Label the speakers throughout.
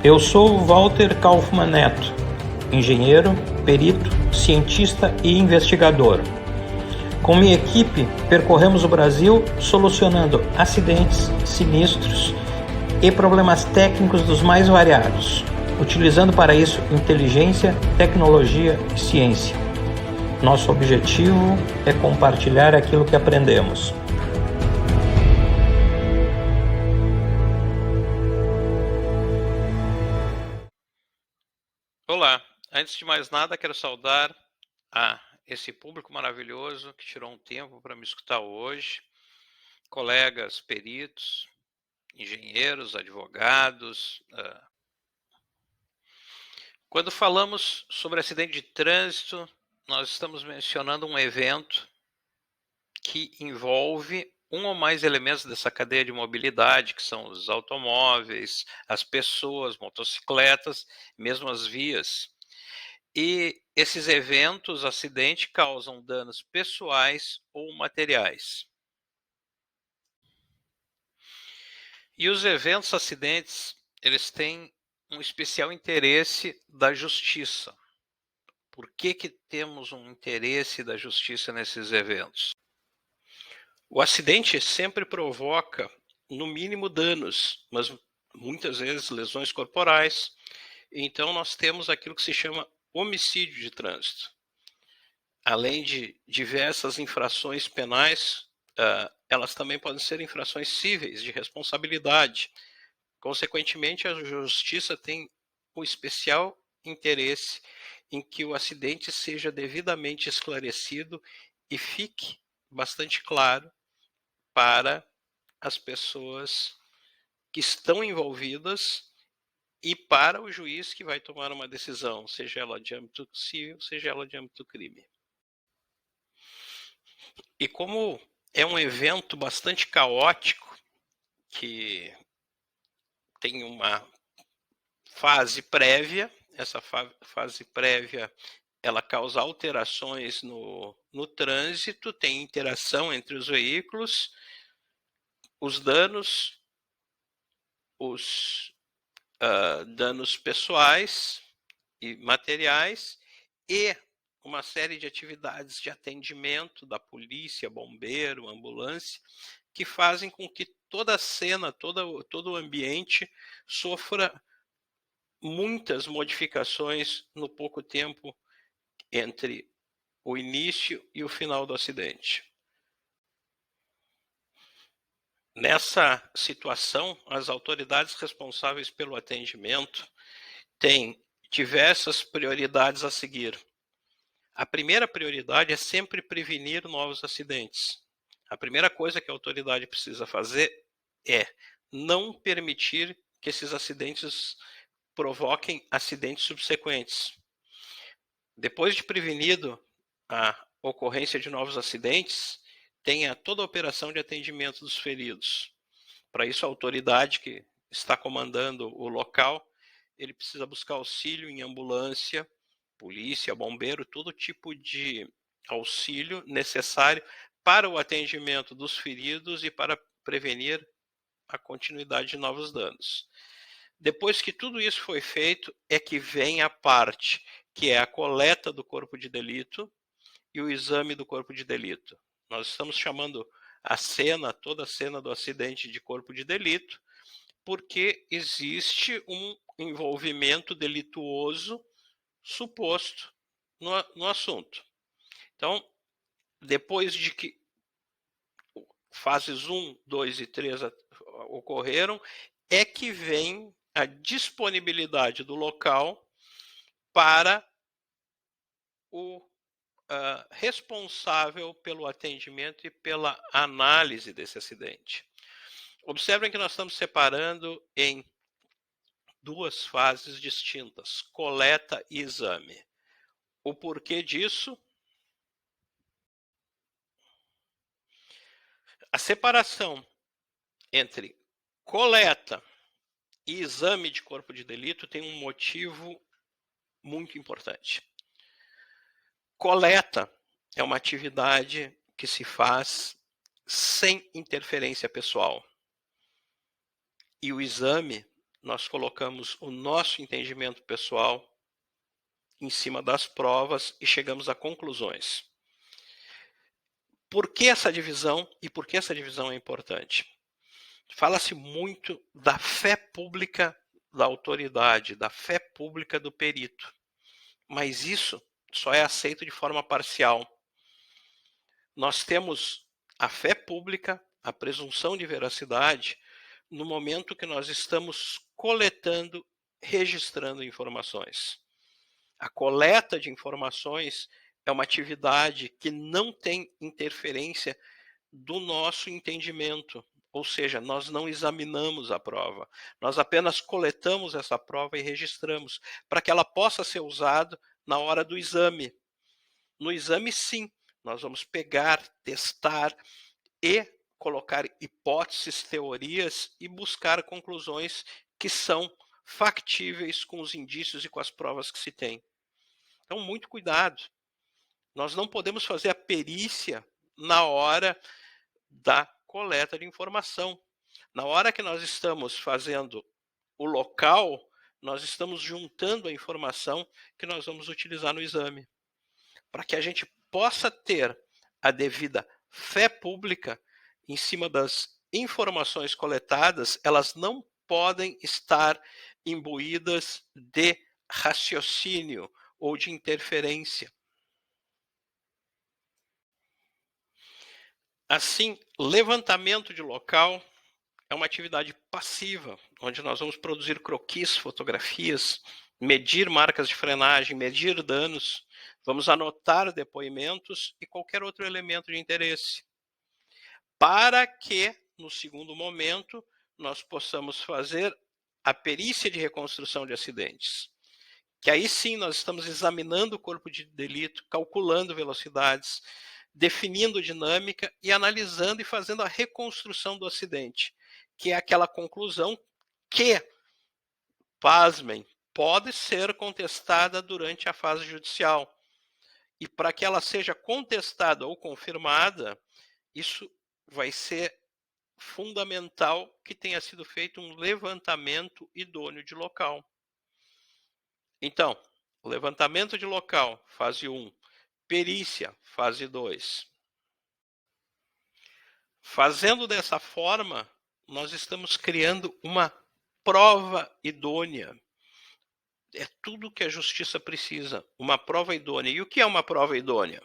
Speaker 1: Eu sou Walter Kaufmann Neto, engenheiro, perito, cientista e investigador. Com minha equipe, percorremos o Brasil solucionando acidentes, sinistros e problemas técnicos dos mais variados, utilizando para isso inteligência, tecnologia e ciência. Nosso objetivo é compartilhar aquilo que aprendemos.
Speaker 2: Olá, antes de mais nada quero saudar a esse público maravilhoso que tirou um tempo para me escutar hoje, colegas peritos, engenheiros, advogados. Quando falamos sobre acidente de trânsito, nós estamos mencionando um evento que envolve um ou mais elementos dessa cadeia de mobilidade, que são os automóveis, as pessoas, motocicletas, mesmo as vias. E esses eventos, acidente, causam danos pessoais ou materiais. E os eventos, acidentes, eles têm um especial interesse da justiça. Por que temos um interesse da justiça nesses eventos? O acidente sempre provoca, no mínimo, danos, mas muitas vezes lesões corporais. Então nós temos aquilo que se chama homicídio de trânsito. Além de diversas infrações penais, elas também podem ser infrações cíveis de responsabilidade. Consequentemente, a justiça tem um especial interesse em que o acidente seja devidamente esclarecido e fique bastante claro para as pessoas que estão envolvidas e para o juiz que vai tomar uma decisão, seja ela de âmbito civil, seja ela de âmbito crime. E como é um evento bastante caótico, que tem uma fase prévia, essa fase prévia ela causa alterações no trânsito, tem interação entre os veículos, os danos, os danos pessoais e materiais e uma série de atividades de atendimento da polícia, bombeiro, ambulância, que fazem com que toda a cena, todo o ambiente sofra muitas modificações no pouco tempo entre o início e o final do acidente. Nessa situação, as autoridades responsáveis pelo atendimento têm diversas prioridades a seguir. A primeira prioridade é sempre prevenir novos acidentes. A primeira coisa que a autoridade precisa fazer é não permitir que esses acidentes provoquem acidentes subsequentes. Depois de prevenido a ocorrência de novos acidentes, tenha toda a operação de atendimento dos feridos. Para isso, a autoridade que está comandando o local, ele precisa buscar auxílio em ambulância, polícia, bombeiro, todo tipo de auxílio necessário para o atendimento dos feridos e para prevenir a continuidade de novos danos. Depois que tudo isso foi feito, é que vem a parte que é a coleta do corpo de delito e o exame do corpo de delito. Nós estamos chamando a cena, toda a cena do acidente de corpo de delito, porque existe um envolvimento delituoso suposto no assunto. Então, depois de que fases 1, 2 e 3 ocorreram, é que vem a disponibilidade do local para o responsável pelo atendimento e pela análise desse acidente. Observem que nós estamos separando em duas fases distintas, coleta e exame. O porquê disso? A separação entre coleta e exame de corpo de delito tem um motivo muito importante. Coleta é uma atividade que se faz sem interferência pessoal. E o exame nós colocamos o nosso entendimento pessoal em cima das provas e chegamos a conclusões. Por que essa divisão e por que essa divisão é importante? Fala-se muito da fé pública da autoridade, da fé pública do perito, mas isso só é aceito de forma parcial. Nós temos a fé pública, a presunção de veracidade, no momento que nós estamos coletando, registrando informações. A coleta de informações é uma atividade que não tem interferência do nosso entendimento, ou seja, nós não examinamos a prova, nós apenas coletamos essa prova e registramos, para que ela possa ser usada na hora do exame. No exame, sim, nós vamos pegar, testar e colocar hipóteses, teorias e buscar conclusões que são factíveis com os indícios e com as provas que se tem. Então, muito cuidado. Nós não podemos fazer a perícia na hora da coleta de informação. Na hora que nós estamos fazendo o local, nós estamos juntando a informação que nós vamos utilizar no exame. Para que a gente possa ter a devida fé pública em cima das informações coletadas, elas não podem estar imbuídas de raciocínio ou de interferência. Assim, levantamento de local é uma atividade passiva, onde nós vamos produzir croquis, fotografias, medir marcas de frenagem, medir danos, vamos anotar depoimentos e qualquer outro elemento de interesse, para que, no segundo momento, nós possamos fazer a perícia de reconstrução de acidentes. Que aí sim nós estamos examinando o corpo de delito, calculando velocidades, definindo dinâmica e analisando e fazendo a reconstrução do acidente, que é aquela conclusão que, pasmem, pode ser contestada durante a fase judicial. E para que ela seja contestada ou confirmada, isso vai ser fundamental que tenha sido feito um levantamento idôneo de local. Então, levantamento de local, fase 1. Perícia, fase 2. Fazendo dessa forma, nós estamos criando uma prova idônea. É tudo que a justiça precisa, uma prova idônea. E o que é uma prova idônea?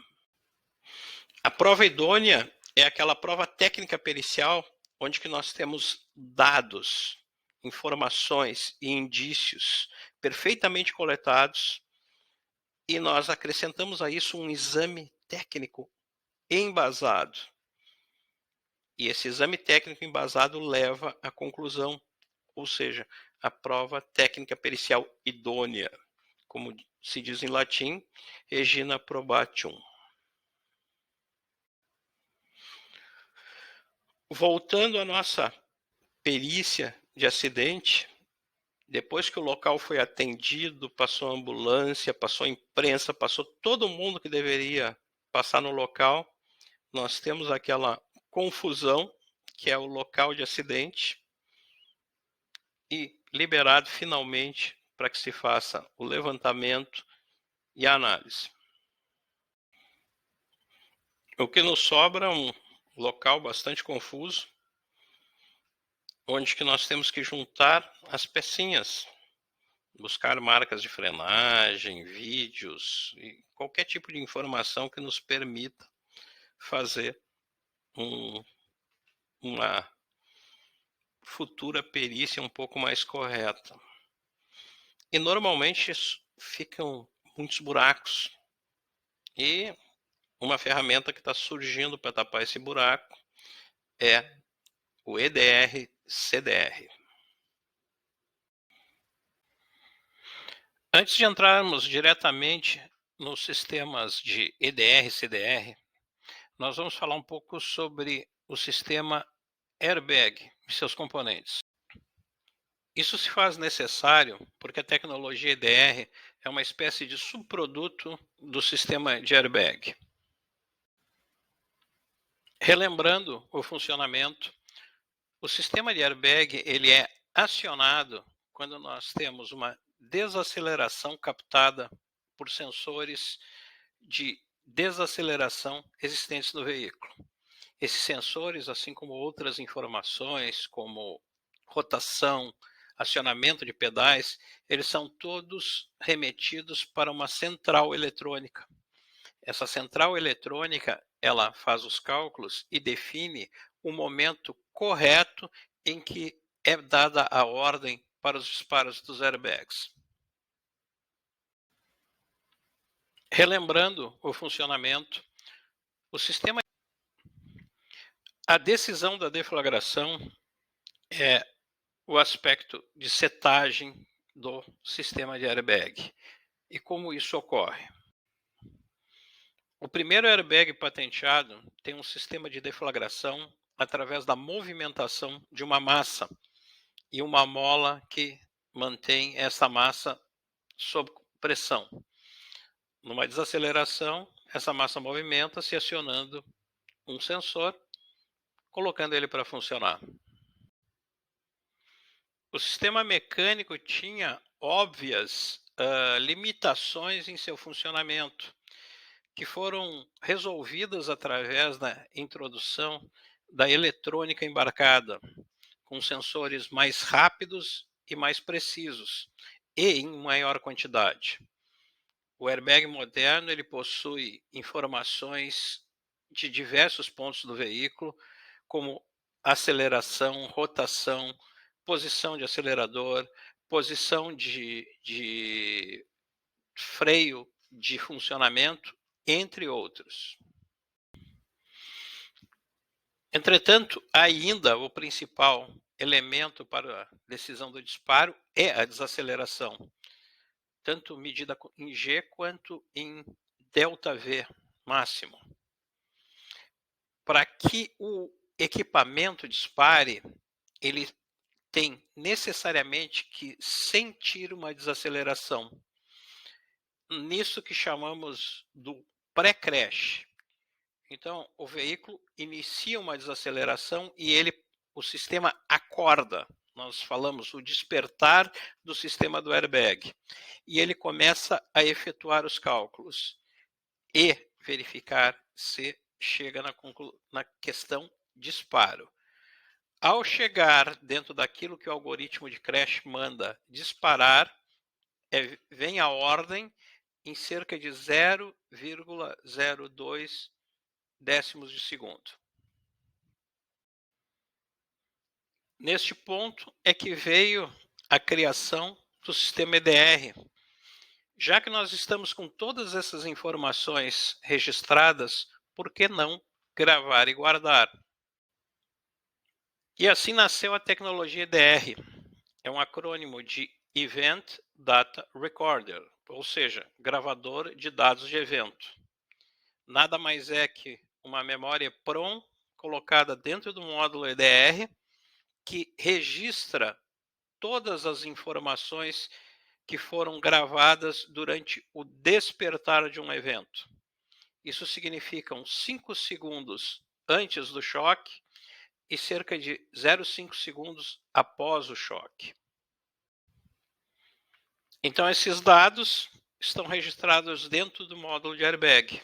Speaker 2: A prova idônea é aquela prova técnica pericial onde que nós temos dados, informações e indícios perfeitamente coletados e nós acrescentamos a isso um exame técnico embasado. E esse exame técnico embasado leva à conclusão, ou seja, a prova técnica pericial idônea, como se diz em latim, regina probatium. Voltando à nossa perícia de acidente, depois que o local foi atendido, passou a ambulância, passou a imprensa, passou todo mundo que deveria passar no local, nós temos aquela confusão, que é o local de acidente, e liberado finalmente para que se faça o levantamento e a análise. O que nos sobra é um local bastante confuso, onde que nós temos que juntar as pecinhas, buscar marcas de frenagem, vídeos e qualquer tipo de informação que nos permita fazer uma futura perícia um pouco mais correta. E normalmente ficam muitos buracos. E uma ferramenta que está surgindo para tapar esse buraco é o EDR-CDR. Antes de entrarmos diretamente nos sistemas de EDR-CDR, nós vamos falar um pouco sobre o sistema airbag e seus componentes. Isso se faz necessário porque a tecnologia EDR é uma espécie de subproduto do sistema de airbag. Relembrando o funcionamento, o sistema de airbag ele é acionado quando nós temos uma desaceleração captada por sensores de desaceleração existentes no veículo. Esses sensores, assim como outras informações, como rotação, acionamento de pedais, eles são todos remetidos para uma central eletrônica. Essa central eletrônica, ela faz os cálculos e define o momento correto em que é dada a ordem para os disparos dos airbags. Relembrando o funcionamento, o sistema. A decisão da deflagração é o aspecto de setagem do sistema de airbag. E como isso ocorre? O primeiro airbag patenteado tem um sistema de deflagração através da movimentação de uma massa e uma mola que mantém essa massa sob pressão. Numa desaceleração, essa massa movimenta-se acionando um sensor, colocando ele para funcionar. O sistema mecânico tinha óbvias limitações em seu funcionamento, que foram resolvidas através da introdução da eletrônica embarcada, com sensores mais rápidos e mais precisos, e em maior quantidade. O airbag moderno ele possui informações de diversos pontos do veículo, como aceleração, rotação, posição de acelerador, posição de freio de funcionamento, entre outros. Entretanto, ainda o principal elemento para a decisão do disparo é a desaceleração, tanto medida em G quanto em ΔV máximo. Para que o equipamento dispare, ele tem necessariamente que sentir uma desaceleração. Nisso que chamamos do pré-crash. Então, o veículo inicia uma desaceleração e o sistema acorda. Nós falamos o despertar do sistema do airbag. E ele começa a efetuar os cálculos e verificar se chega na questão disparo. Ao chegar dentro daquilo que o algoritmo de crash manda disparar, vem a ordem em cerca de 0,02 décimos de segundo. Neste ponto é que veio a criação do sistema EDR. Já que nós estamos com todas essas informações registradas, por que não gravar e guardar? E assim nasceu a tecnologia EDR. É um acrônimo de Event Data Recorder, ou seja, gravador de dados de evento. Nada mais é que uma memória PROM colocada dentro do módulo EDR que registra todas as informações que foram gravadas durante o despertar de um evento. Isso significa 5 segundos antes do choque e cerca de 0,5 segundos após o choque. Então, esses dados estão registrados dentro do módulo de airbag.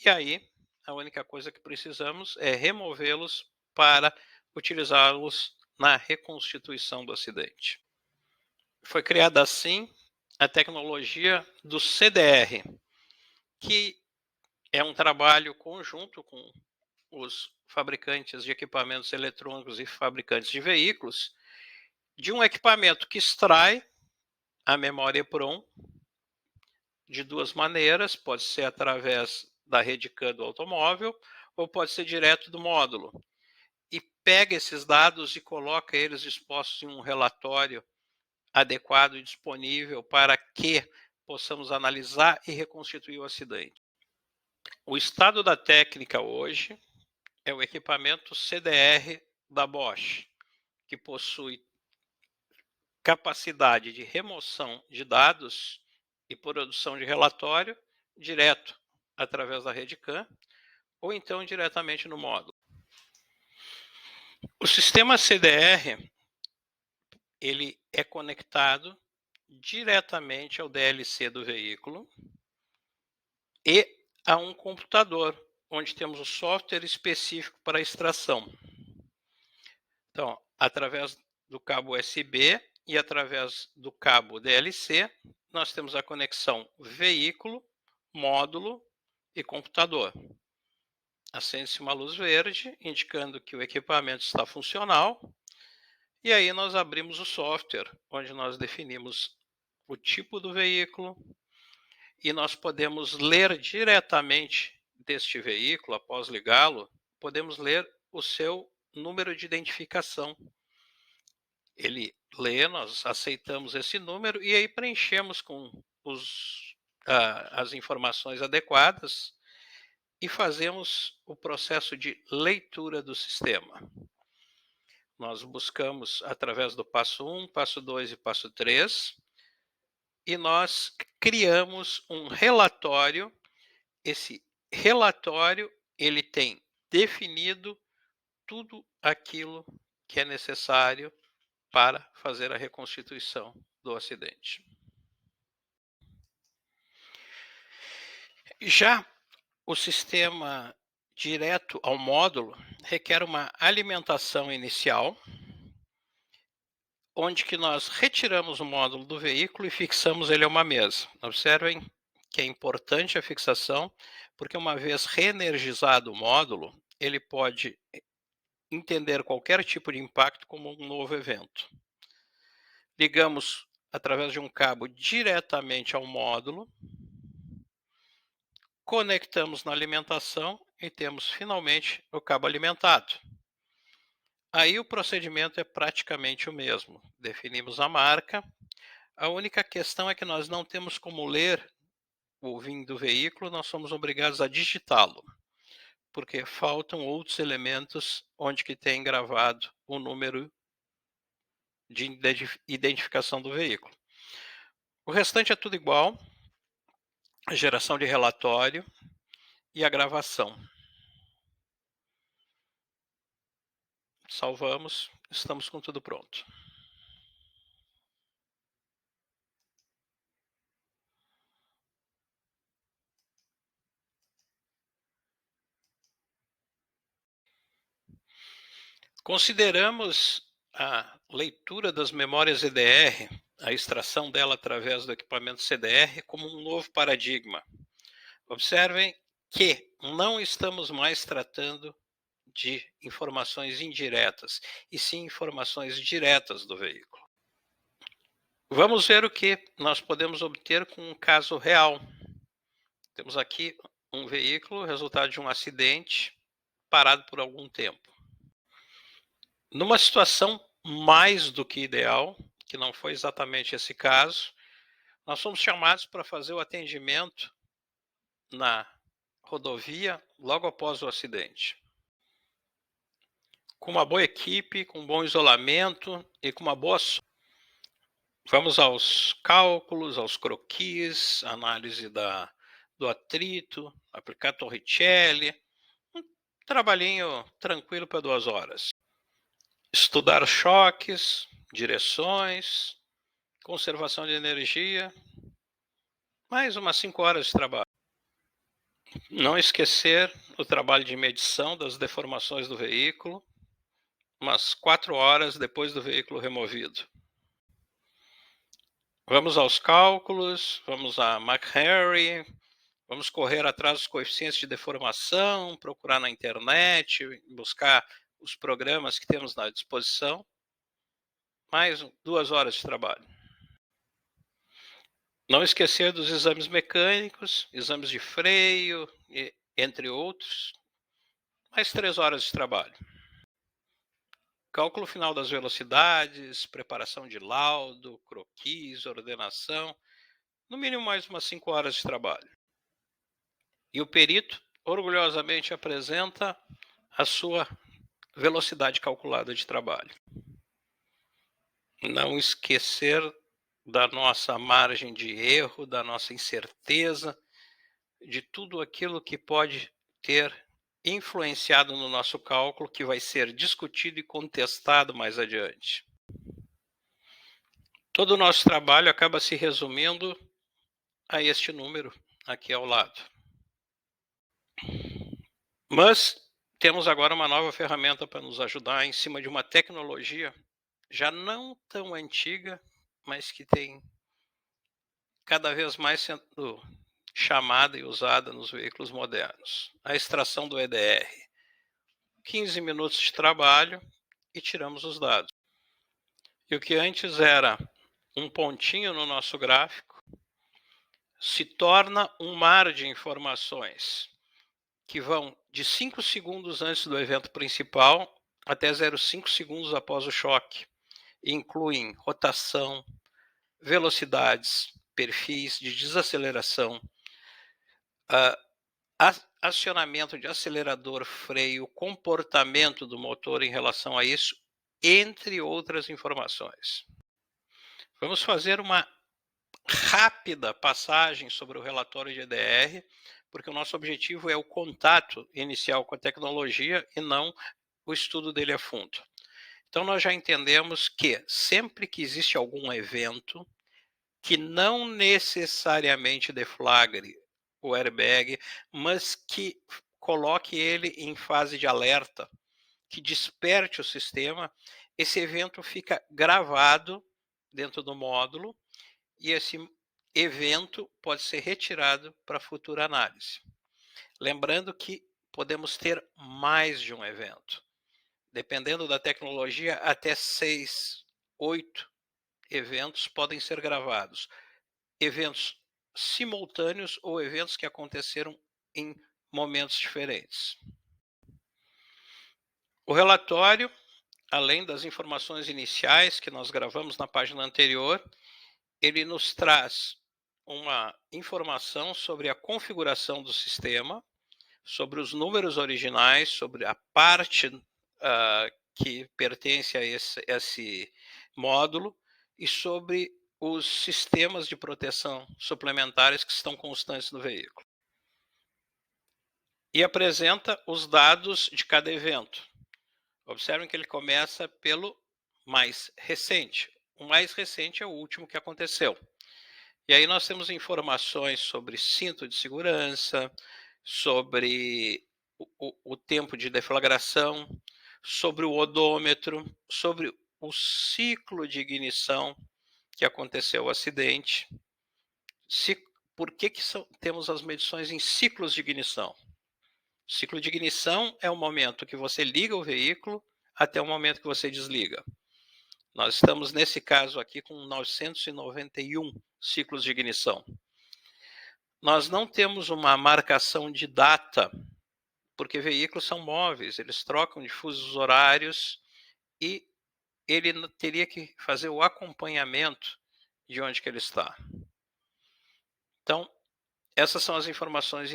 Speaker 2: E aí, a única coisa que precisamos é removê-los para utilizá-los na reconstituição do acidente. Foi criada assim a tecnologia do CDR, que é um trabalho conjunto com os fabricantes de equipamentos eletrônicos e fabricantes de veículos, de um equipamento que extrai a memória PROM de duas maneiras, pode ser através da rede CAN do automóvel ou pode ser direto do módulo. E pega esses dados e coloca eles dispostos em um relatório adequado e disponível para que possamos analisar e reconstituir o acidente. O estado da técnica hoje é o equipamento CDR da Bosch, que possui capacidade de remoção de dados e produção de relatório direto através da rede CAN ou então diretamente no módulo. O sistema CDR ele é conectado diretamente ao DLC do veículo e a um computador, onde temos o software específico para a extração. Então, através do cabo USB e através do cabo DLC, nós temos a conexão veículo, módulo e computador. Acende-se uma luz verde, indicando que o equipamento está funcional, e aí nós abrimos o software, onde nós definimos o tipo do veículo, e nós podemos ler diretamente deste veículo, após ligá-lo, podemos ler o seu número de identificação. Ele lê, nós aceitamos esse número e aí preenchemos com as informações adequadas e fazemos o processo de leitura do sistema. Nós buscamos através do passo 1, passo 2 e passo 3, e nós criamos um relatório. Esse relatório, ele tem definido tudo aquilo que é necessário para fazer a reconstituição do acidente. Já o sistema direto ao módulo requer uma alimentação inicial, onde que nós retiramos o módulo do veículo e fixamos ele a uma mesa. Observem que é importante a fixação, porque uma vez reenergizado o módulo, ele pode entender qualquer tipo de impacto como um novo evento. Ligamos através de um cabo diretamente ao módulo, conectamos na alimentação e temos finalmente o cabo alimentado. Aí o procedimento é praticamente o mesmo. Definimos a marca. A única questão é que nós não temos como ler o VIN do veículo, nós somos obrigados a digitá-lo, porque faltam outros elementos onde que tem gravado o número de identificação do veículo. O restante é tudo igual, a geração de relatório e a gravação. Salvamos, estamos com tudo pronto. Consideramos a leitura das memórias EDR, a extração dela através do equipamento CDR, como um novo paradigma. Observem que não estamos mais tratando de informações indiretas, e sim informações diretas do veículo. Vamos ver o que nós podemos obter com um caso real. Temos aqui um veículo, resultado de um acidente, parado por algum tempo. Numa situação mais do que ideal, que não foi exatamente esse caso, nós fomos chamados para fazer o atendimento na rodovia logo após o acidente. Com uma boa equipe, com um bom isolamento e com uma boa... Vamos aos cálculos, aos croquis, análise do atrito, aplicar Torricelli, um trabalhinho tranquilo para 2 horas. Estudar choques, direções, conservação de energia, mais umas 5 horas de trabalho. Não esquecer o trabalho de medição das deformações do veículo, umas 4 horas depois do veículo removido. Vamos aos cálculos, vamos a McHenry, vamos correr atrás dos coeficientes de deformação, procurar na internet, buscar os programas que temos à disposição. Mais 2 horas de trabalho. Não esquecer dos exames mecânicos, exames de freio, entre outros. Mais 3 horas de trabalho. Cálculo final das velocidades, preparação de laudo, croquis, ordenação. No mínimo mais umas 5 horas de trabalho. E o perito orgulhosamente apresenta a sua velocidade calculada de trabalho. Não esquecer da nossa margem de erro, da nossa incerteza, de tudo aquilo que pode ter influenciado no nosso cálculo, que vai ser discutido e contestado mais adiante. Todo o nosso trabalho acaba se resumindo a este número aqui ao lado. Mas temos agora uma nova ferramenta para nos ajudar em cima de uma tecnologia já não tão antiga, mas que tem cada vez mais sendo chamada e usada nos veículos modernos. A extração do EDR. 15 minutos de trabalho e tiramos os dados. E o que antes era um pontinho no nosso gráfico se torna um mar de informações que vão de 5 segundos antes do evento principal até 0,5 segundos após o choque. Incluem rotação, velocidades, perfis de desaceleração, acionamento de acelerador, freio, comportamento do motor em relação a isso, entre outras informações. Vamos fazer uma rápida passagem sobre o relatório de EDR, porque o nosso objetivo é o contato inicial com a tecnologia e não o estudo dele a fundo. Então, nós já entendemos que sempre que existe algum evento que não necessariamente deflagre o airbag, mas que coloque ele em fase de alerta, que desperte o sistema, esse evento fica gravado dentro do módulo e esse evento pode ser retirado para futura análise. Lembrando que podemos ter mais de um evento. Dependendo da tecnologia, até 6, 8 eventos podem ser gravados. Eventos simultâneos ou eventos que aconteceram em momentos diferentes. O relatório, além das informações iniciais que nós gravamos na página anterior, ele nos traz uma informação sobre a configuração do sistema, sobre os números originais, sobre a parte que pertence a esse módulo e sobre os sistemas de proteção suplementares que estão constantes no veículo. E apresenta os dados de cada evento. Observem que ele começa pelo mais recente. O mais recente é o último que aconteceu. E aí nós temos informações sobre cinto de segurança, sobre o tempo de deflagração, sobre o odômetro, sobre o ciclo de ignição que aconteceu o acidente. Por que temos as medições em ciclos de ignição? O ciclo de ignição é o momento que você liga o veículo até o momento que você desliga. Nós estamos, nesse caso aqui, com 991 ciclos de ignição. Nós não temos uma marcação de data, porque veículos são móveis, eles trocam de fusos horários e ele teria que fazer o acompanhamento de onde que ele está. Então, essas são as informações.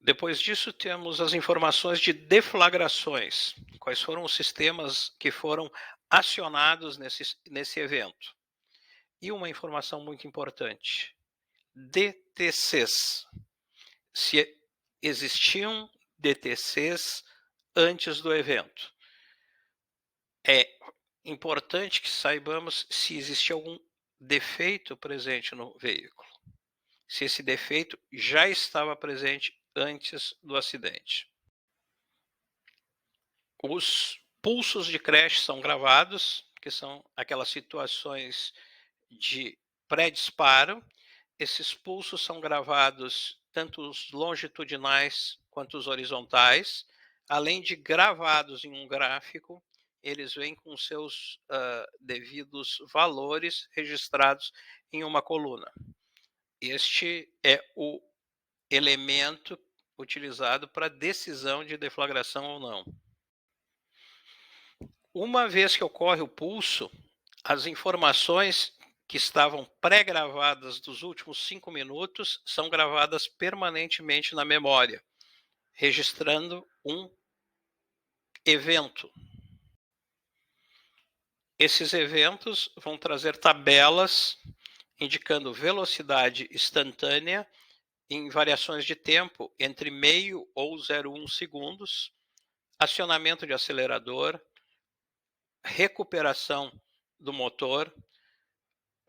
Speaker 2: Depois disso, temos as informações de deflagrações. Quais foram os sistemas que foram acionados nesse evento. E uma informação muito importante, DTCs. Se existiam DTCs antes do evento. É importante que saibamos se existe algum defeito presente no veículo. Se esse defeito já estava presente antes do acidente. Os pulsos de crash são gravados, que são aquelas situações de pré-disparo. Esses pulsos são gravados tanto os longitudinais quanto os horizontais. Além de gravados em um gráfico, eles vêm com seus devidos valores registrados em uma coluna. Este é o elemento utilizado para decisão de deflagração ou não. Uma vez que ocorre o pulso, as informações que estavam pré-gravadas dos últimos 5 minutos são gravadas permanentemente na memória, registrando um evento. Esses eventos vão trazer tabelas indicando velocidade instantânea em variações de tempo entre meio ou 0,1 segundos, acionamento de acelerador, recuperação do motor,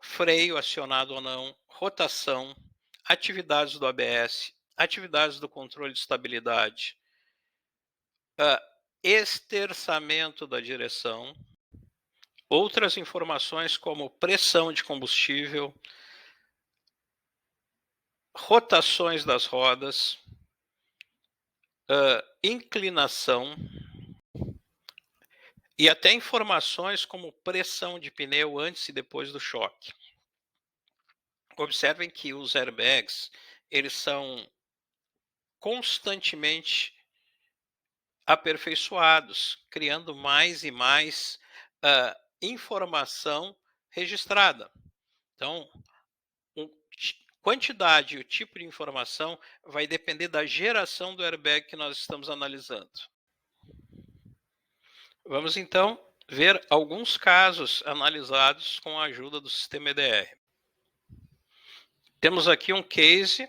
Speaker 2: freio acionado ou não, rotação, atividades do ABS, atividades do controle de estabilidade, esterçamento da direção, outras informações como pressão de combustível, rotações das rodas, inclinação e até informações como pressão de pneu antes e depois do choque. Observem que os airbags, eles são constantemente aperfeiçoados, criando mais e mais informação registrada. Então, quantidade e o tipo de informação vai depender da geração do airbag que nós estamos analisando. Vamos então ver alguns casos analisados com a ajuda do sistema EDR. Temos aqui um case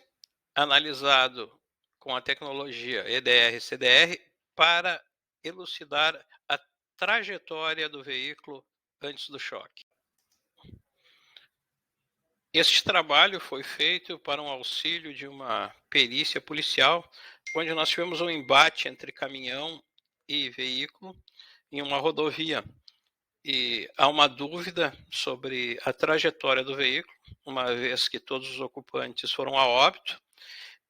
Speaker 2: analisado com a tecnologia EDR-CDR para elucidar a trajetória do veículo antes do choque. Este trabalho foi feito para um auxílio de uma perícia policial, onde nós tivemos um embate entre caminhão e veículo em uma rodovia. E há uma dúvida sobre a trajetória do veículo, uma vez que todos os ocupantes foram a óbito,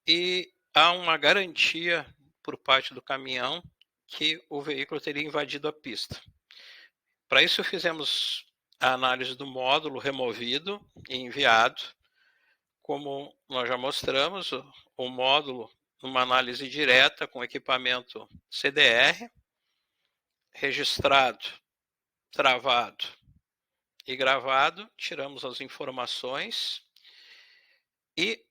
Speaker 2: e há uma garantia por parte do caminhão que o veículo teria invadido a pista. Para isso fizemos a análise do módulo removido e enviado. Como nós já mostramos, o módulo, numa análise direta com equipamento CDR, registrado, travado e gravado, tiramos as informações e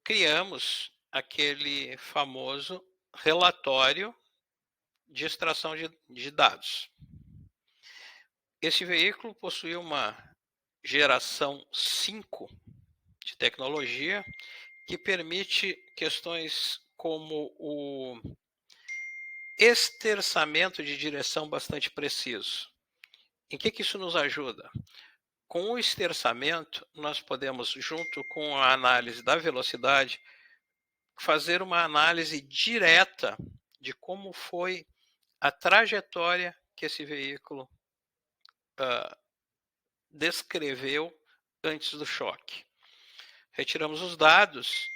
Speaker 2: criamos aquele famoso relatório de extração de dados. Esse veículo possui uma geração 5 de tecnologia que permite questões como o esterçamento de direção bastante preciso. Em que isso nos ajuda? Com o esterçamento, nós podemos, junto com a análise da velocidade, fazer uma análise direta de como foi a trajetória que esse veículo descreveu antes do choque. Retiramos os dados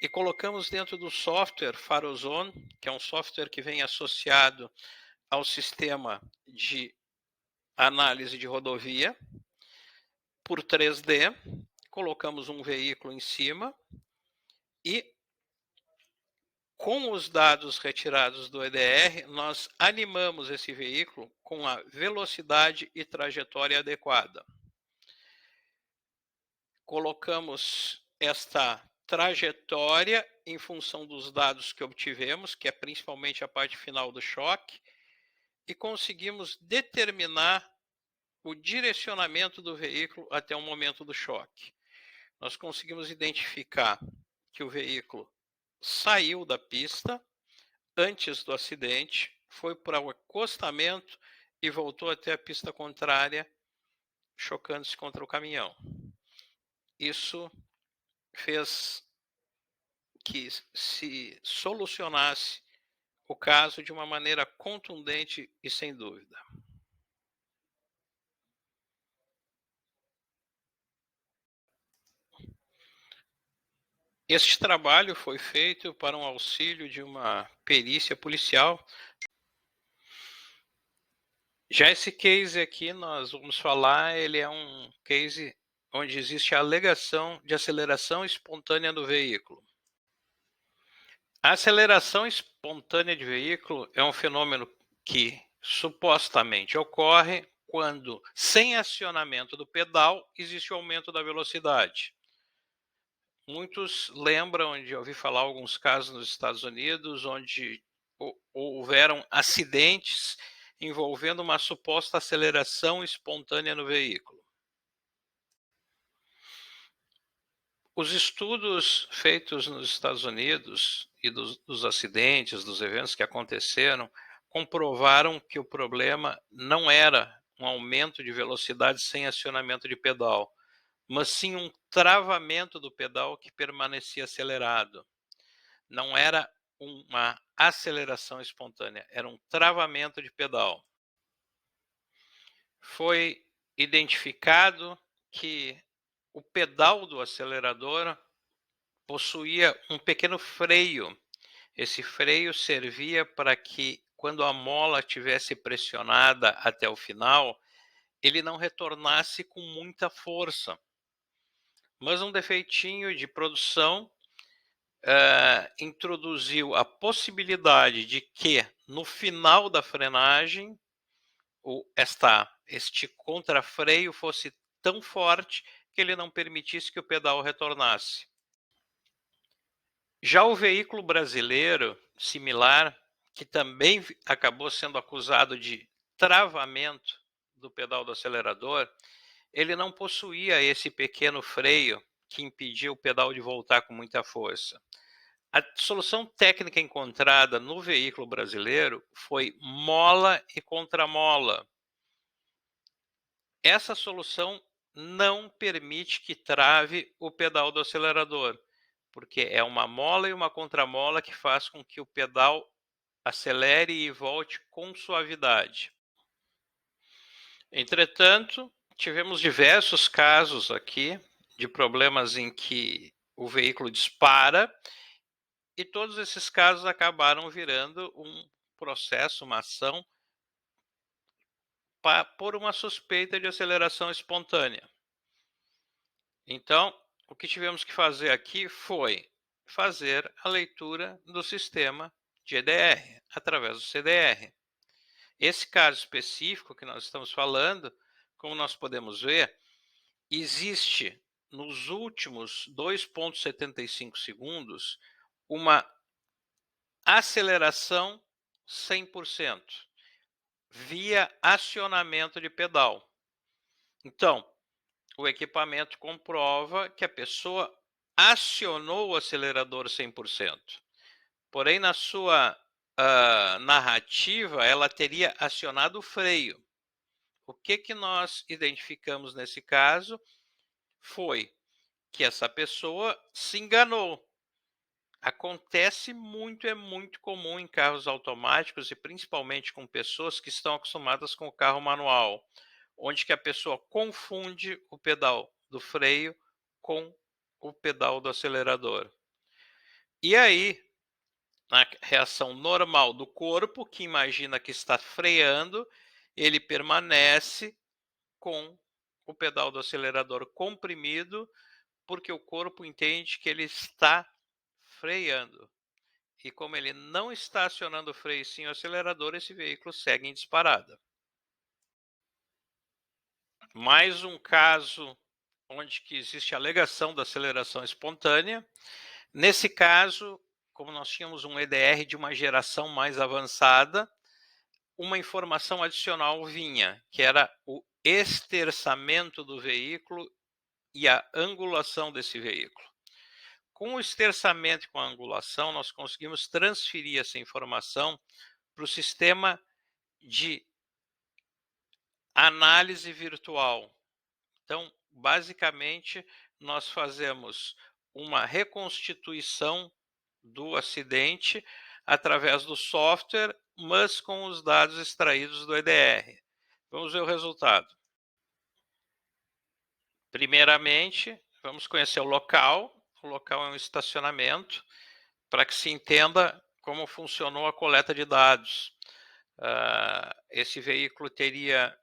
Speaker 2: e colocamos dentro do software Farozone, que é um software que vem associado ao sistema de análise de rodovia, por 3D, colocamos um veículo em cima e, com os dados retirados do EDR, nós animamos esse veículo com a velocidade e trajetória adequada. Colocamos esta trajetória em função dos dados que obtivemos, que é principalmente a parte final do choque, e conseguimos determinar o direcionamento do veículo até o momento do choque. Nós conseguimos identificar que o veículo saiu da pista antes do acidente, foi para o acostamento e voltou até a pista contrária, chocando-se contra o caminhão. Isso fez que se solucionasse o caso de uma maneira contundente e sem dúvida. Este trabalho foi feito para um auxílio de uma perícia policial. Já esse case aqui, nós vamos falar, ele é um case onde existe a alegação de aceleração espontânea do veículo. A aceleração espontânea de veículo é um fenômeno que supostamente ocorre quando, sem acionamento do pedal, existe o aumento da velocidade. Muitos lembram de ouvir falar alguns casos nos Estados Unidos onde houveram acidentes envolvendo uma suposta aceleração espontânea no veículo. Os estudos feitos nos Estados Unidos e dos acidentes, dos eventos que aconteceram, comprovaram que o problema não era um aumento de velocidade sem acionamento de pedal, mas sim um travamento do pedal que permanecia acelerado. Não era uma aceleração espontânea, era um travamento de pedal. Foi identificado que o pedal do acelerador possuía um pequeno freio. Esse freio servia para que, quando a mola estivesse pressionada até o final, ele não retornasse com muita força. Mas um defeitinho de produção introduziu a possibilidade de que, no final da frenagem, este contrafreio fosse tão forte que ele não permitisse que o pedal retornasse. Já o veículo brasileiro, similar, que também acabou sendo acusado de travamento do pedal do acelerador, ele não possuía esse pequeno freio que impedia o pedal de voltar com muita força. A solução técnica encontrada no veículo brasileiro foi mola e contramola. Essa solução não permite que trave o pedal do acelerador, porque é uma mola e uma contramola que faz com que o pedal acelere e volte com suavidade. Entretanto, tivemos diversos casos aqui de problemas em que o veículo dispara, e todos esses casos acabaram virando um processo, uma ação, por uma suspeita de aceleração espontânea. Então, o que tivemos que fazer aqui foi fazer a leitura do sistema de EDR, através do CDR. Esse caso específico que nós estamos falando, como nós podemos ver, existe nos últimos 2,75 segundos uma aceleração 100% via acionamento de pedal. Então, o equipamento comprova que a pessoa acionou o acelerador 100%. Porém, na sua narrativa, ela teria acionado o freio. O que nós identificamos nesse caso foi que essa pessoa se enganou. Acontece muito, é muito comum em carros automáticos e principalmente com pessoas que estão acostumadas com o carro manual, onde que a pessoa confunde o pedal do freio com o pedal do acelerador. E aí, na reação normal do corpo, que imagina que está freando, ele permanece com o pedal do acelerador comprimido, porque o corpo entende que ele está freando. E como ele não está acionando o freio sim o acelerador, esse veículo segue em disparada. Mais um caso onde que existe alegação da aceleração espontânea. Nesse caso, como nós tínhamos um EDR de uma geração mais avançada, uma informação adicional vinha, que era o esterçamento do veículo e a angulação desse veículo. Com o esterçamento e com a angulação, nós conseguimos transferir essa informação para o sistema de análise virtual. Então, basicamente, nós fazemos uma reconstituição do acidente através do software, mas com os dados extraídos do EDR. Vamos ver o resultado. Primeiramente, vamos conhecer o local. O local é um estacionamento, para que se entenda como funcionou a coleta de dados. Esse veículo teria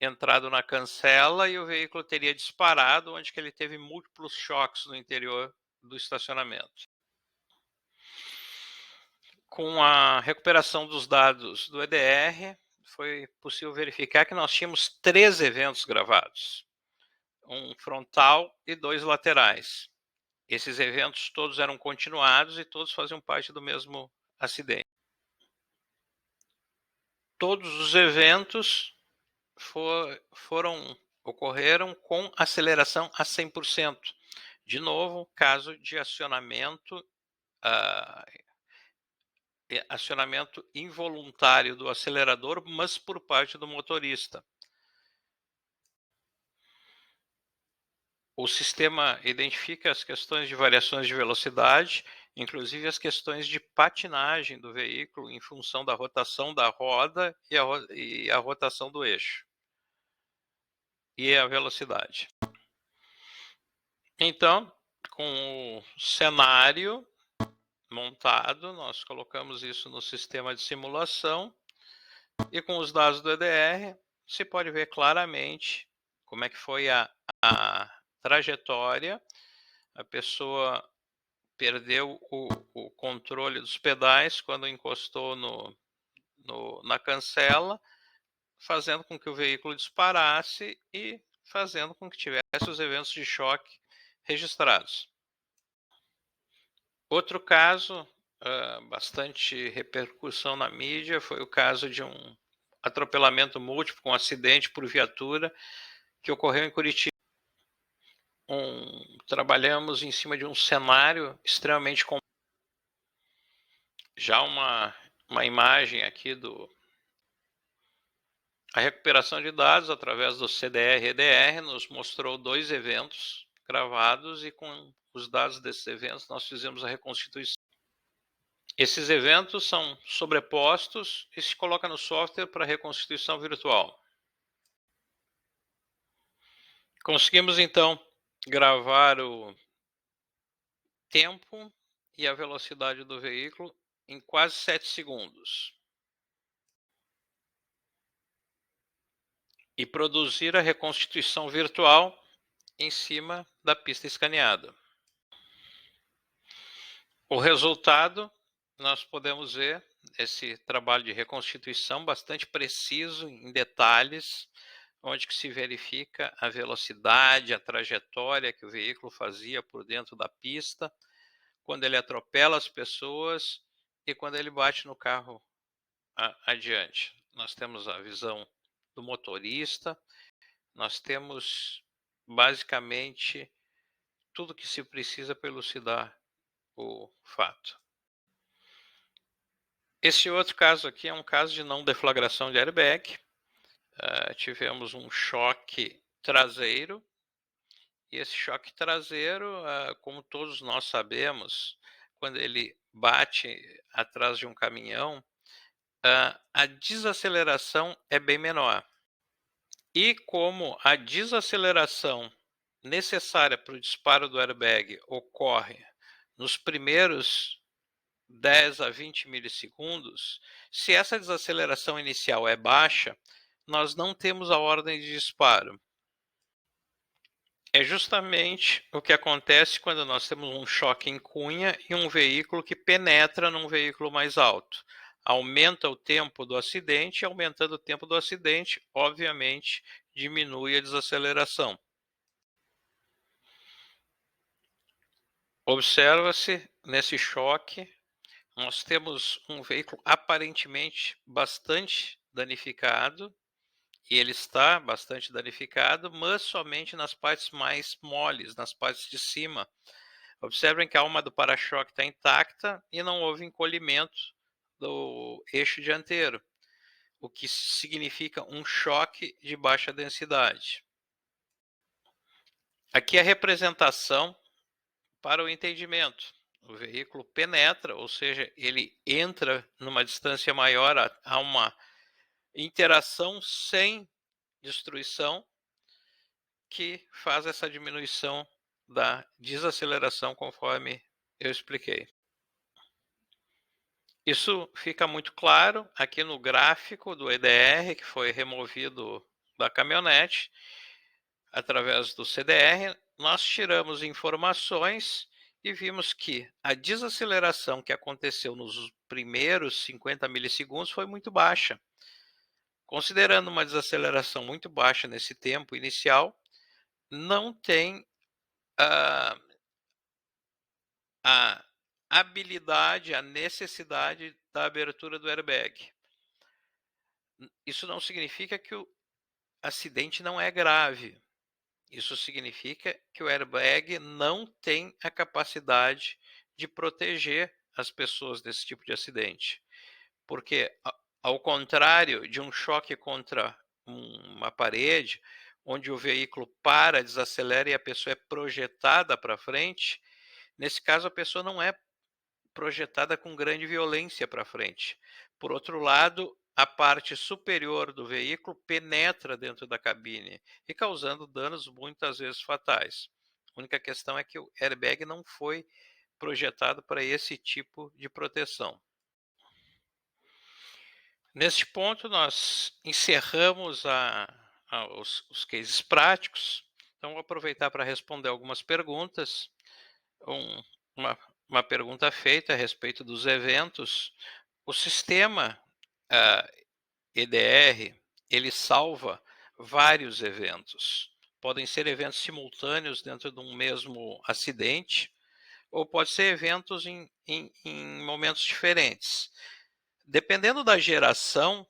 Speaker 2: entrado na cancela e o veículo teria disparado, onde que ele teve múltiplos choques no interior do estacionamento. Com a recuperação dos dados do EDR, foi possível verificar que nós tínhamos 3 eventos gravados, um frontal e 2 laterais. Esses eventos todos eram continuados e todos faziam parte do mesmo acidente. Todos os eventos ocorreram com aceleração a 100%. De novo, caso de acionamento involuntário do acelerador, mas por parte do motorista. O sistema identifica as questões de variações de velocidade, inclusive as questões de patinagem do veículo em função da rotação da roda e a rotação do eixo e a velocidade. Então, com o cenário montado, nós colocamos isso no sistema de simulação e com os dados do EDR se pode ver claramente como é que foi a trajetória. A pessoa perdeu o controle dos pedais quando encostou na cancela, fazendo com que o veículo disparasse e fazendo com que tivesse os eventos de choque registrados. Outro caso, bastante repercussão na mídia, foi o caso de um atropelamento múltiplo com acidente por viatura que ocorreu em Curitiba. Trabalhamos em cima de um cenário extremamente complexo. Já uma imagem aqui a recuperação de dados através do CDR-EDR nos mostrou 2 eventos gravados e com os dados desses eventos nós fizemos a reconstituição. Esses eventos são sobrepostos e se coloca no software para reconstituição virtual. Conseguimos então gravar o tempo e a velocidade do veículo em quase 7 segundos. E produzir a reconstituição virtual em cima da pista escaneada. O resultado, nós podemos ver esse trabalho de reconstituição bastante preciso, em detalhes, onde que se verifica a velocidade, a trajetória que o veículo fazia por dentro da pista, quando ele atropela as pessoas e quando ele bate no carro adiante. Nós temos a visão do motorista, nós temos basicamente tudo que se precisa para elucidar o fato. Esse outro caso aqui é um caso de não deflagração de airbag. Tivemos um choque traseiro, e esse choque traseiro, como todos nós sabemos, quando ele bate atrás de um caminhão, a desaceleração é bem menor. E como a desaceleração necessária para o disparo do airbag ocorre nos primeiros 10 a 20 milissegundos, se essa desaceleração inicial é baixa, nós não temos a ordem de disparo. É justamente o que acontece quando nós temos um choque em cunha e um veículo que penetra num veículo mais alto. Aumenta o tempo do acidente, e aumentando o tempo do acidente, obviamente, diminui a desaceleração. Observa-se nesse choque, nós temos um veículo aparentemente bastante danificado, e ele está bastante danificado, mas somente nas partes mais moles, nas partes de cima. Observem que a alma do para-choque está intacta e não houve encolhimento do eixo dianteiro, o que significa um choque de baixa densidade. Aqui a representação para o entendimento. O veículo penetra, ou seja, ele entra numa distância maior, há uma interação sem destruição que faz essa diminuição da desaceleração, conforme eu expliquei. Isso fica muito claro aqui no gráfico do EDR, que foi removido da caminhonete. Através do CDR, nós tiramos informações e vimos que a desaceleração que aconteceu nos primeiros 50 milissegundos foi muito baixa. Considerando uma desaceleração muito baixa nesse tempo inicial, não tem a habilidade, a necessidade da abertura do airbag. Isso não significa que o acidente não é grave. Isso significa que o airbag não tem a capacidade de proteger as pessoas desse tipo de acidente. Porque, ao contrário de um choque contra uma parede, onde o veículo para, desacelera e a pessoa é projetada para frente, nesse caso a pessoa não é projetada com grande violência para frente. Por outro lado, a parte superior do veículo penetra dentro da cabine e causando danos muitas vezes fatais. A única questão é que o airbag não foi projetado para esse tipo de proteção. Neste ponto, nós encerramos os cases práticos. Então, vou aproveitar para responder algumas perguntas. Uma, uma pergunta feita a respeito dos eventos. O sistema EDR, ele salva vários eventos. Podem ser eventos simultâneos dentro de um mesmo acidente, ou pode ser eventos em momentos diferentes. Dependendo da geração,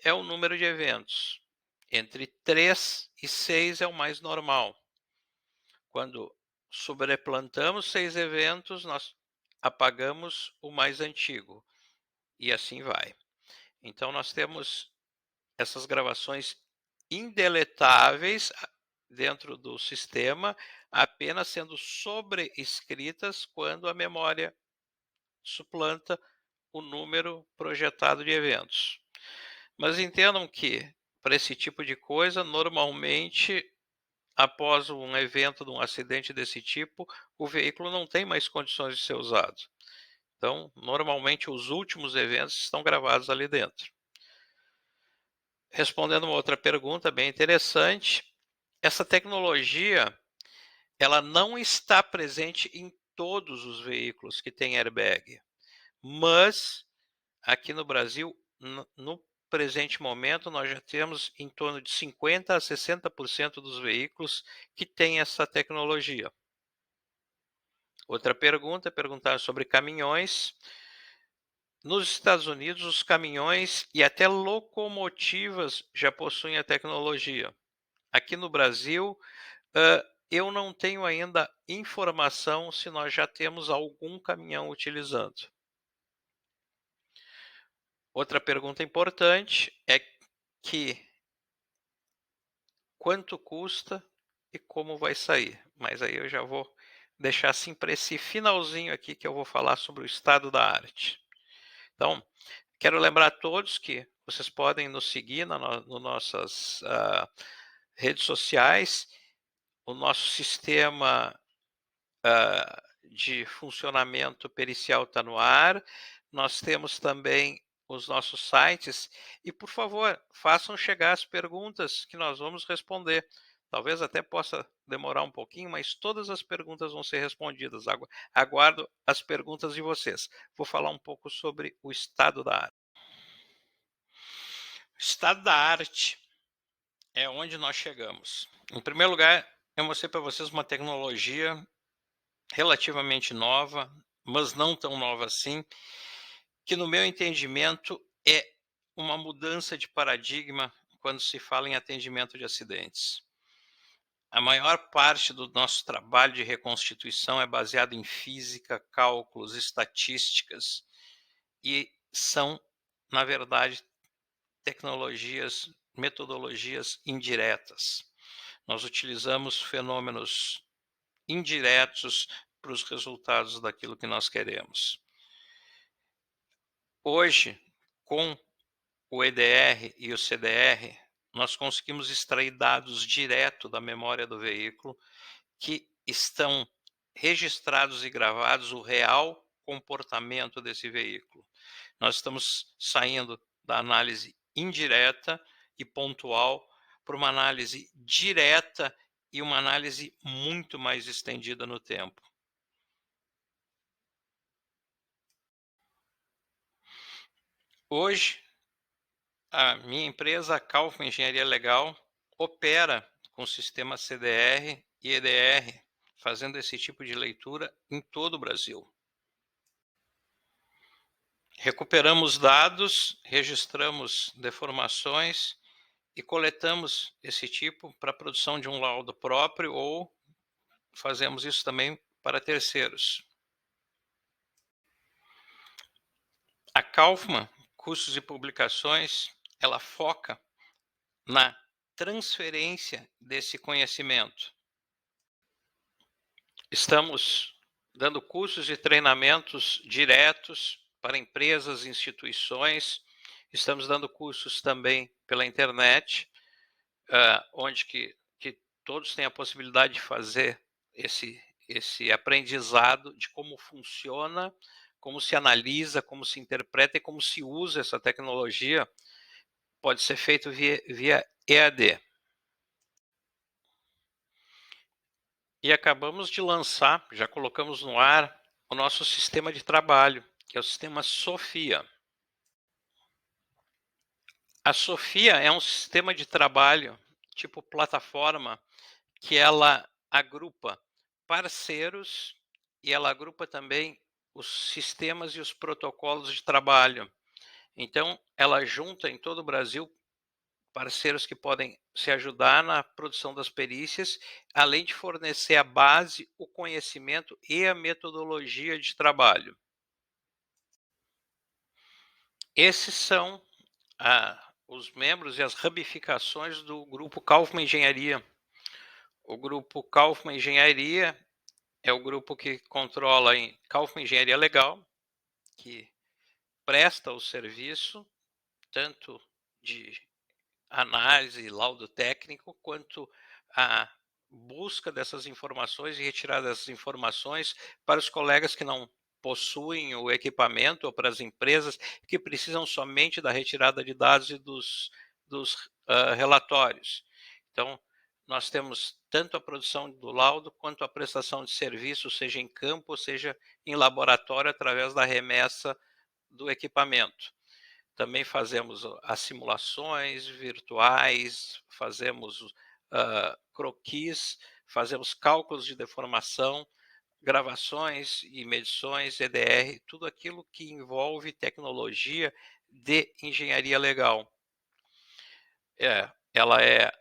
Speaker 2: é o número de eventos. Entre 3 e 6 é o mais normal. Quando sobreplantamos 6 eventos, nós apagamos o mais antigo. E assim vai. Então, nós temos essas gravações indeletáveis dentro do sistema, apenas sendo sobrescritas quando a memória suplanta o número projetado de eventos. Mas entendam que, para esse tipo de coisa, normalmente, após um evento de um acidente desse tipo, o veículo não tem mais condições de ser usado. Então, normalmente, os últimos eventos estão gravados ali dentro. Respondendo uma outra pergunta bem interessante, essa tecnologia ela não está presente em todos os veículos que têm airbag, mas aqui no Brasil, no presente momento, nós já temos em torno de 50% a 60% dos veículos que têm essa tecnologia. Outra pergunta, perguntaram sobre caminhões. Nos Estados Unidos, os caminhões e até locomotivas já possuem a tecnologia. Aqui no Brasil, eu não tenho ainda informação se nós já temos algum caminhão utilizando. Outra pergunta importante é que quanto custa e como vai sair. Mas aí eu já vou deixar assim para esse finalzinho aqui que eu vou falar sobre o estado da arte. Então, quero lembrar a todos que vocês podem nos seguir nas nossas redes sociais. O nosso sistema de funcionamento pericial está no ar. Nós temos também os nossos sites. E, por favor, façam chegar as perguntas que nós vamos responder. Talvez até possa demorar um pouquinho, mas todas as perguntas vão ser respondidas. Aguardo as perguntas de vocês. Vou falar um pouco sobre o estado da arte. O estado da arte é onde nós chegamos. Em primeiro lugar, eu mostrei para vocês uma tecnologia relativamente nova, mas não tão nova assim, que no meu entendimento é uma mudança de paradigma quando se fala em atendimento de acidentes. A maior parte do nosso trabalho de reconstituição é baseado em física, cálculos, estatísticas e são, na verdade, tecnologias, metodologias indiretas. Nós utilizamos fenômenos indiretos para os resultados daquilo que nós queremos. Hoje, com o EDR e o CDR, nós conseguimos extrair dados direto da memória do veículo que estão registrados e gravados o real comportamento desse veículo. Nós estamos saindo da análise indireta e pontual para uma análise direta e uma análise muito mais estendida no tempo. Hoje, a minha empresa, a Kaufmann Engenharia Legal, opera com o sistema CDR e EDR, fazendo esse tipo de leitura em todo o Brasil. Recuperamos dados, registramos deformações e coletamos esse tipo para a produção de um laudo próprio ou fazemos isso também para terceiros. A Kaufmann, Cursos e Publicações, ela foca na transferência desse conhecimento. Estamos dando cursos e treinamentos diretos para empresas e instituições. Estamos dando cursos também pela internet, onde que todos têm a possibilidade de fazer esse aprendizado de como funciona, como se analisa, como se interpreta e como se usa essa tecnologia. Pode ser feito via EAD. E acabamos de lançar, já colocamos no ar, o nosso sistema de trabalho, que é o sistema Sofia. A Sofia é um sistema de trabalho, tipo plataforma, que ela agrupa parceiros e ela agrupa também os sistemas e os protocolos de trabalho. Então, ela junta em todo o Brasil parceiros que podem se ajudar na produção das perícias, além de fornecer a base, o conhecimento e a metodologia de trabalho. Esses são os membros e as ramificações do Grupo Kaufmann Engenharia. O Grupo Kaufmann Engenharia é o grupo que controla a Kaufmann Engenharia Legal, que presta o serviço tanto de análise e laudo técnico, quanto a busca dessas informações e retirada dessas informações para os colegas que não possuem o equipamento ou para as empresas que precisam somente da retirada de dados e dos relatórios. Então, nós temos tanto a produção do laudo quanto a prestação de serviço, seja em campo, seja em laboratório, através da remessa do equipamento. Também fazemos as simulações virtuais, fazemos croquis, fazemos cálculos de deformação, gravações e medições, EDR, tudo aquilo que envolve tecnologia de engenharia legal. Ela é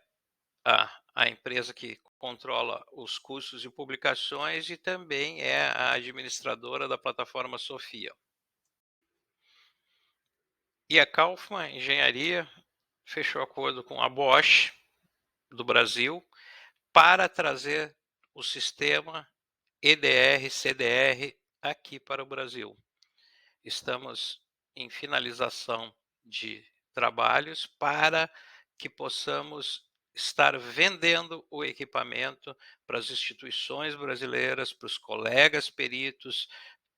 Speaker 2: a empresa que controla os cursos e publicações e também é a administradora da plataforma Sofia. E a Kaufmann Engenharia fechou acordo com a Bosch do Brasil para trazer o sistema EDR-CDR aqui para o Brasil. Estamos em finalização de trabalhos para que possamos estar vendendo o equipamento para as instituições brasileiras, para os colegas peritos,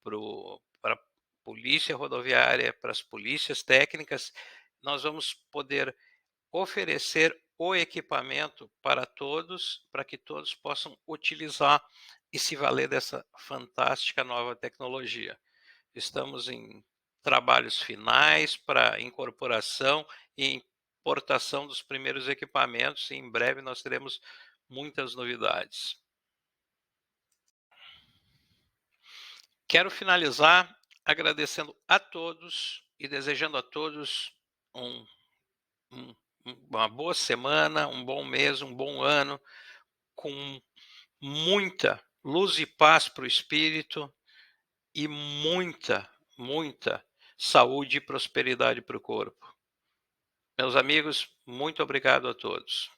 Speaker 2: para a polícia rodoviária, para as polícias técnicas. Nós vamos poder oferecer o equipamento para todos, para que todos possam utilizar e se valer dessa fantástica nova tecnologia. Estamos em trabalhos finais para incorporação e importação dos primeiros equipamentos e em breve nós teremos muitas novidades. Quero finalizar agradecendo a todos e desejando a todos uma boa semana, um bom mês, um bom ano, com muita luz e paz para o espírito e muita saúde e prosperidade para o corpo. Meus amigos, muito obrigado a todos.